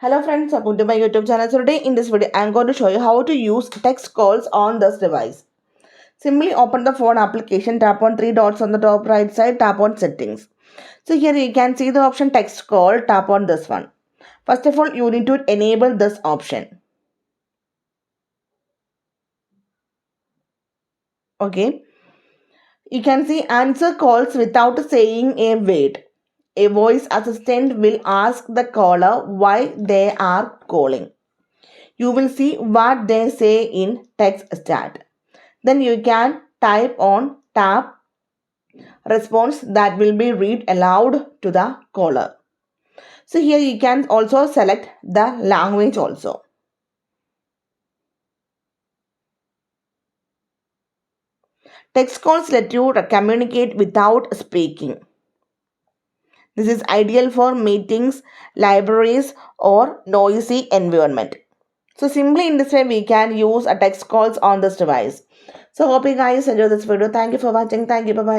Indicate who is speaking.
Speaker 1: Hello friends, welcome to my YouTube channel. So today in this video, I am going to show you how to use text calls on this device. Simply open the phone application, tap on three dots on the top right side, tap on settings. So here you can see the option text call, tap on this one. First of all, you need to enable this option. Okay. You can see answer calls without saying a word. A voice assistant will ask the caller why they are calling. You will see what they say in text chat. Then you can type on tap response that will be read aloud to the caller. So here you can also select the language also. Text calls let you communicate without speaking. This is ideal for meetings, libraries or noisy environment. So simply in this way we can use a text calls on this device. So hope you guys enjoy this video. Thank you for watching. Thank you. Bye bye.